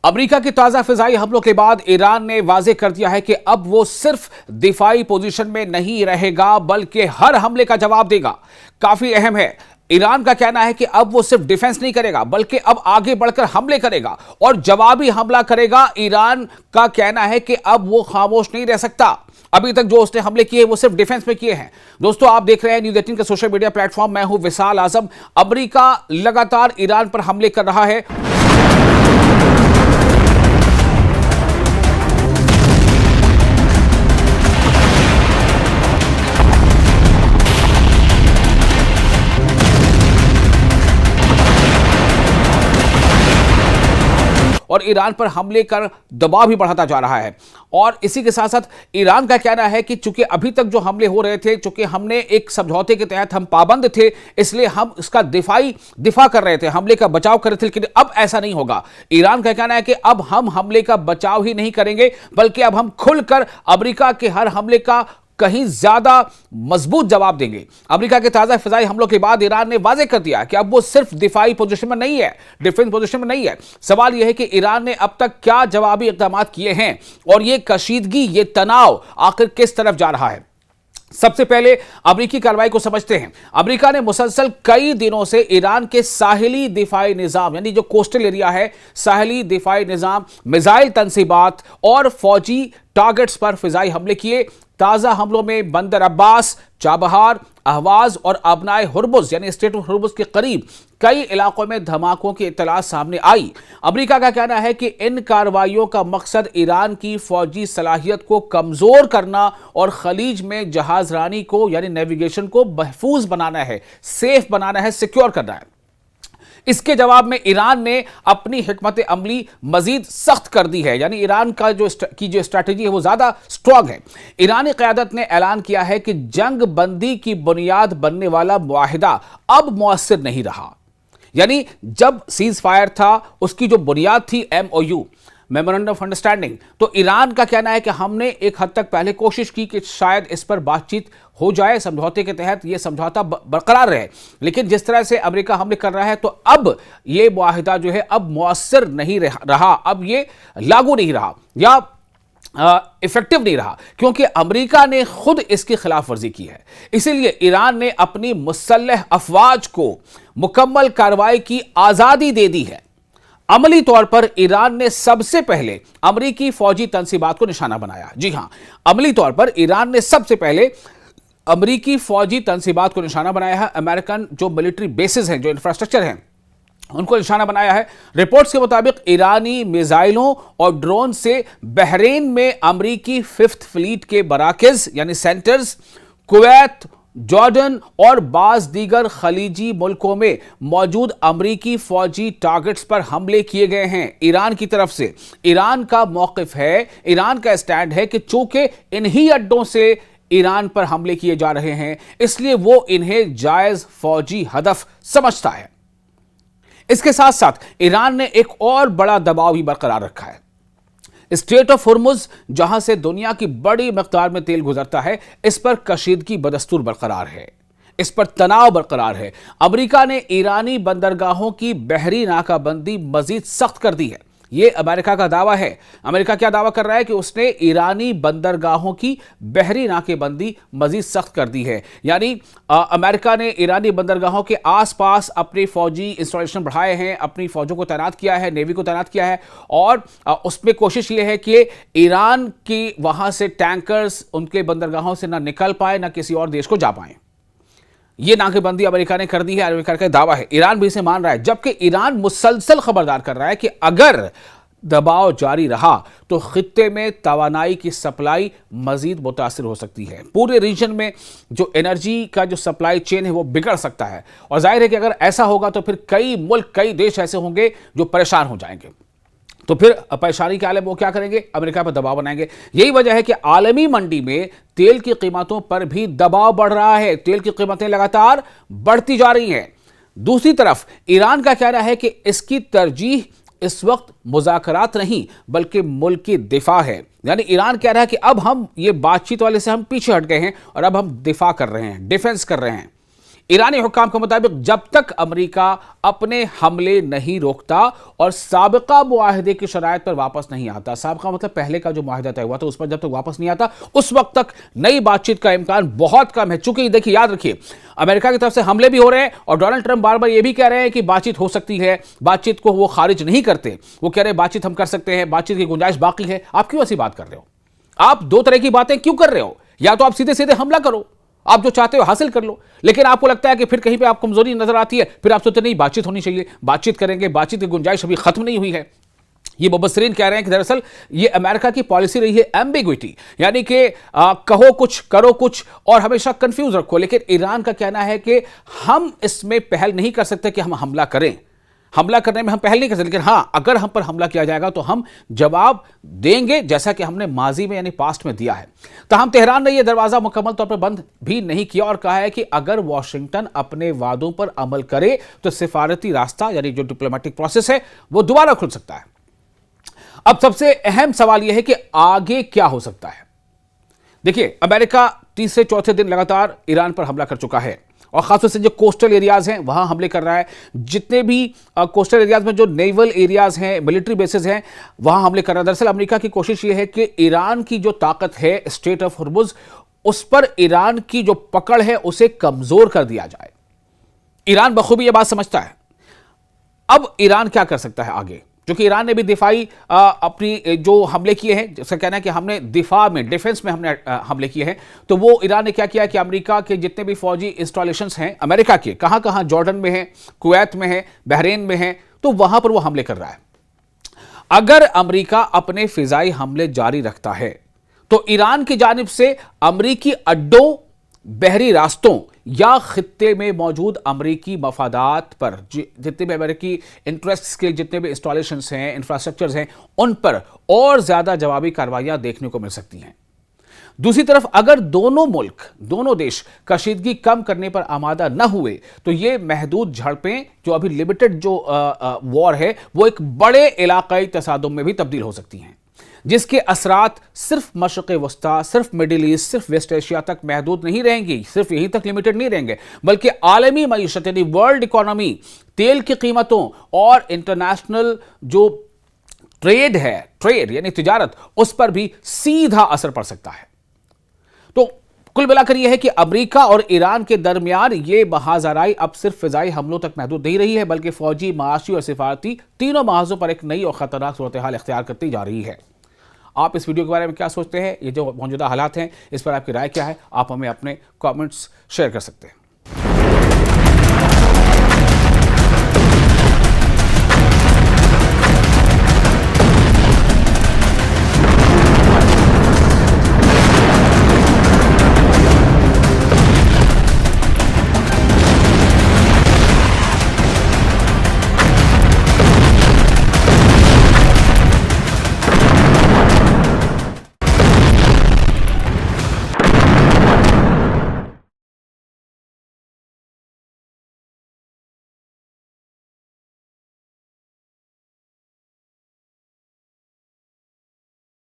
America के ताजा फिजाई हमलों के बाद ईरान ने वाजे कर दिया है कि अब वो सिर्फ दिफाई पोजीशन में नहीं रहेगा बल्कि हर हमले का जवाब देगा। काफी अहम है। ईरान का कहना है कि अब वो सिर्फ डिफेंस नहीं करेगा बल्कि अब आगे बढ़कर हमले करेगा और जवाबी हमला करेगा। ईरान का कहना है कि अब वो खामोश नहीं रह सकता। अभी तक जो उसने हमले किए वो सिर्फ डिफेंस में किए हैं। दोस्तों, आप देख रहे हैं न्यूज़ 18 का सोशल मीडिया प्लेटफॉर्म। मैं हूं विशाल आजम। अमेरिका लगातार ईरान पर हमले कर रहा है। और ईरान पर हमले कर दबाव भी बढ़ाता जा रहा है। और इसी के साथ साथ ईरान का कहना है कि चूंकि अभी तक जो हमले हो रहे थे, चूंकि हमने एक समझौते के तहत हम पाबंद थे, इसलिए हम इसका दिफा कर रहे थे, हमले का बचाव कर रहे थे। लेकिन अब ऐसा नहीं होगा। ईरान का कहना है कि अब हम हमले का बचाव ही नहीं करेंगे बल्कि अब हम खुलकर अमेरिका के हर हमले का कहीं ज्यादा मजबूत जवाब देंगे। अमेरिका के ताजा फिजाई हमलों के बाद ईरान ने वाजे कर दिया कि अब वो सिर्फ दिफाई पोजीशन में नहीं है, डिफेंस पोजीशन में नहीं है। सवाल यह है कि ईरान ने अब तक क्या जवाबी इक़दाम किए हैं और ये कशीदगी, ये तनाव आखिर किस तरफ जा रहा है। सबसे पहले अमेरिकी कार्रवाई को समझते हैं। अमेरिका ने मुसलसल कई दिनों से ईरान के साहिली दिफाई निजाम, यानी जो कोस्टल एरिया है, साहिली दिफाई निजाम, मिसाइल तनसीबात और फौजी टारगेट्स पर फिजाई हमले किए। ताजा हमलों में बंदर अब्बास, चाबहार, अहवाज और अबनाए हुर्मुज यानी स्टेट ऑफ हुर्मुज के करीब कई इलाकों में धमाकों की इत्तला सामने आई। अमेरिका का कहना है कि इन कार्रवाइयों का मकसद ईरान की फौजी सलाहियत को कमजोर करना और खलीज में जहाजरानी को यानी नेविगेशन को महफूज बनाना है, सेफ बनाना है, सिक्योर करना है। इसके जवाब में ईरान ने अपनी हिकमत अमली मजीद सख्त कर दी है, यानी ईरान का जो स्ट्रैटेजी है वो ज्यादा स्ट्रांग है। ईरानी क़यादत ने ऐलान किया है कि जंग बंदी की बुनियाद बनने वाला मुआहिदा अब मुअस्सिर नहीं रहा। यानी जब सीज फायर था उसकी जो बुनियाद थी MOU, मेमोरेंडम ऑफ अंडरस्टैंडिंग, तो ईरान का कहना है कि हमने एक हद तक पहले कोशिश की कि शायद इस पर बातचीत हो जाए, समझौते के तहत ये समझौता बरकरार रहे। लेकिन जिस तरह से अमेरिका हमले कर रहा है तो अब ये मुआहिदा जो है अब मुअस्सिर नहीं रहा, अब ये लागू नहीं रहा या इफेक्टिव नहीं रहा, क्योंकि अमेरिका ने खुद इसकी खिलाफ वर्जी की है। इसीलिए ईरान ने अपनी मुसल्लह अफवाज को मुकम्मल कार्रवाई की आज़ादी दे दी है। अमली तौर पर ईरान ने सबसे पहले अमेरिकी फौजी तनसीबात को निशाना बनाया। जी हां, अमली तौर पर ईरान ने सबसे पहले अमेरिकी फौजी तनसीबात को निशाना बनाया है। अमेरिकन जो मिलिट्री बेसिस हैं, जो इंफ्रास्ट्रक्चर हैं, उनको निशाना बनाया है। रिपोर्ट्स के मुताबिक ईरानी मिसाइलों और ड्रोन से बहरीन में अमेरिकी 5th फ्लीट के बराकिज यानी सेंटर्स, कुवैत, जॉर्डन और बाज दीगर खलीजी मुल्कों में मौजूद अमेरिकी फौजी टारगेट्स पर हमले किए गए हैं ईरान की तरफ से। ईरान का मौकिफ है, ईरान का स्टैंड है कि चूंकि इन्हीं अड्डों से ईरान पर हमले किए जा रहे हैं, इसलिए वो इन्हें जायज फौजी हदफ समझता है। इसके साथ साथ ईरान ने एक और बड़ा दबाव भी बरकरार रखा है। स्टेट ऑफ हुर्मुज, जहां से दुनिया की बड़ी मकदार में तेल गुजरता है, इस पर कशीदगी बदस्तूर बरकरार है, इस पर तनाव बरकरार है। अमेरिका ने ईरानी बंदरगाहों की बहरी नाकाबंदी मजीद सख्त कर दी है। यह अमेरिका का दावा है। अमेरिका क्या दावा कर रहा है कि उसने ईरानी बंदरगाहों की बहरी नाकेबंदी मजीद सख्त कर दी है। यानी अमेरिका ने ईरानी बंदरगाहों के आसपास अपने फौजी इंस्टॉलेशन बढ़ाए हैं, अपनी फौजों को तैनात किया है, नेवी को तैनात किया है और उसमें कोशिश ये है कि ईरान की वहां से टैंकर्स उनके बंदरगाहों से ना निकल पाए, ना किसी और देश को जा पाए। यह नाकेबंदी अमेरिका ने कर दी है। अमेरिका का दावा है, ईरान भी इसे मान रहा है, जबकि ईरान मुसलसल खबरदार कर रहा है कि अगर दबाव जारी रहा तो खित्ते में तवानाई की सप्लाई मजीद मुतासिर हो सकती है। पूरे रीजन में जो एनर्जी का जो सप्लाई चेन है वो बिगड़ सकता है और जाहिर है कि अगर ऐसा होगा तो फिर कई मुल्क, कई देश ऐसे होंगे जो परेशान हो जाएंगे। तो फिर परेशानी के आलम वो क्या करेंगे? अमेरिका पर दबाव बनाएंगे। यही वजह है कि आलमी मंडी में तेल की कीमतों पर भी दबाव बढ़ रहा है। तेल की कीमतें लगातार बढ़ती जा रही हैं। दूसरी तरफ ईरान का कहना है कि इसकी तरजीह इस वक्त मुज़ाकरात नहीं बल्कि मुल्की दिफा है। यानी ईरान कह रहा है कि अब हम ये बातचीत वाले से हम पीछे हट गए हैं और अब हम दिफा कर रहे हैं, डिफेंस कर रहे हैं। ईरानी हुक्काम के मुताबिक जब तक अमेरिका अपने हमले नहीं रोकता और साबिका मुआहदे की शराइत पर वापस नहीं आता, साबिका मतलब पहले का जो मुआहदा तय हुआ था उस पर जब तक वापस नहीं आता, उस वक्त तक नई बातचीत का इम्कान बहुत कम है। चूंकि देखिए, याद रखिए, अमेरिका की तरफ से हमले भी हो रहे हैं और डोनाल्ड ट्रंप बार बार यह भी कह रहे हैं कि बातचीत हो सकती है, बातचीत को वो खारिज नहीं करते। वो कह रहे हैं बातचीत हम कर सकते हैं, बातचीत की गुंजाइश बाकी है। आप क्यों ऐसी बात कर रहे हो? आप दो तरह की बातें क्यों कर रहे हो? या तो आप सीधे सीधे हमला करो, आप जो चाहते हो हासिल कर लो, लेकिन आपको लगता है कि फिर कहीं पे आप कमजोरी नजर आती है, फिर आप सोचते नहीं बातचीत होनी चाहिए, बातचीत करेंगे, बातचीत की गुंजाइश अभी खत्म नहीं हुई है। ये मुबस्सिरीन कह रहे हैं कि दरअसल ये अमेरिका की पॉलिसी रही है एम्बिग्विटी, यानी कि कहो कुछ करो कुछ और हमेशा कंफ्यूज रखो। लेकिन ईरान का कहना है कि हम इसमें पहल नहीं कर सकते कि हम हमला करें, हमला करने में हम पहल नहीं कर सकते, लेकिन हां, अगर हम पर हमला किया जाएगा तो हम जवाब देंगे, जैसा कि हमने माजी में यानी पास्ट में दिया है। ताहम तेहरान ने यह दरवाजा मुकम्मल तौर पर बंद भी नहीं किया और कहा है कि अगर वॉशिंगटन अपने वादों पर अमल करे तो सिफारती रास्ता यानी जो डिप्लोमेटिक प्रोसेस है वो दोबारा खुल सकता है। अब सबसे अहम सवाल यह है कि आगे क्या हो सकता है। देखिए, अमेरिका तीसरे चौथे दिन लगातार ईरान पर हमला कर चुका है और खासतौर से जो कोस्टल एरियाज हैं वहां हमले कर रहा है। जितने भी कोस्टल एरियाज में जो नेवल एरियाज हैं, मिलिट्री बेसेस हैं, वहां हमले कर रहा है। दरअसल अमेरिका की कोशिश ये है कि ईरान की जो ताकत है स्ट्रेट ऑफ हॉर्मुज, उस पर ईरान की जो पकड़ है उसे कमजोर कर दिया जाए। ईरान बखूबी यह बात समझता है। अब ईरान क्या कर सकता है आगे, क्योंकि ईरान ने भी दिफाई अपनी जो हमले किए हैं, जिसका कहना है कि हमने दिफा में, डिफेंस में हमने हमले किए हैं, तो वो ईरान ने क्या किया कि अमेरिका के जितने भी फौजी इंस्टॉलेशंस हैं अमेरिका के, कहां कहां, जॉर्डन में है, कुवैत में है, बहरीन में है, तो वहां पर वो हमले कर रहा है। अगर अमेरिका अपने फिजाई हमले जारी रखता है तो ईरान की जानिब से अमेरिकी अड्डों, बहरी रास्तों या खित्ते में मौजूद अमेरिकी मफादात पर, जितने भी अमेरिकी इंटरेस्ट के जितने भी इंस्टॉलेशंस हैं, इंफ्रास्ट्रक्चर्स हैं, उन पर और ज्यादा जवाबी कार्रवाइयां देखने को मिल सकती हैं। दूसरी तरफ अगर दोनों मुल्क, दोनों देश कशीदगी कम करने पर आमादा न हुए तो ये महदूद झड़पें, जो अभी लिमिटेड जो वॉर है, वो एक बड़े इलाकाई तसादुम में भी तब्दील हो सकती हैं, जिसके असरात सिर्फ मशरिक़ वस्ता, सिर्फ मिडिल ईस्ट, सिर्फ वेस्ट एशिया तक महदूद नहीं रहेंगी, सिर्फ यहीं तक लिमिटेड नहीं रहेंगे, बल्कि आलमी मईशत यानी वर्ल्ड इकोनॉमी, तेल की कीमतों और इंटरनेशनल जो ट्रेड है, ट्रेड यानी तिजारत, उस पर भी सीधा असर पड़ सकता है। तो कुल मिलाकर यह है कि अमेरिका और ईरान के दरमियान यह महाजराई अब सिर्फ फिजाई हमलों तक महदूद नहीं रही है, बल्कि फौजी, माशी और सिफारती तीनों महाजों पर एक नई और खतरनाक सूरत हाल इख्तियार करती जा रही है। आप इस वीडियो के बारे में क्या सोचते हैं? ये जो मौजूदा हालात हैं, इस पर आपकी राय क्या है? आप हमें अपने कमेंट्स शेयर कर सकते हैं।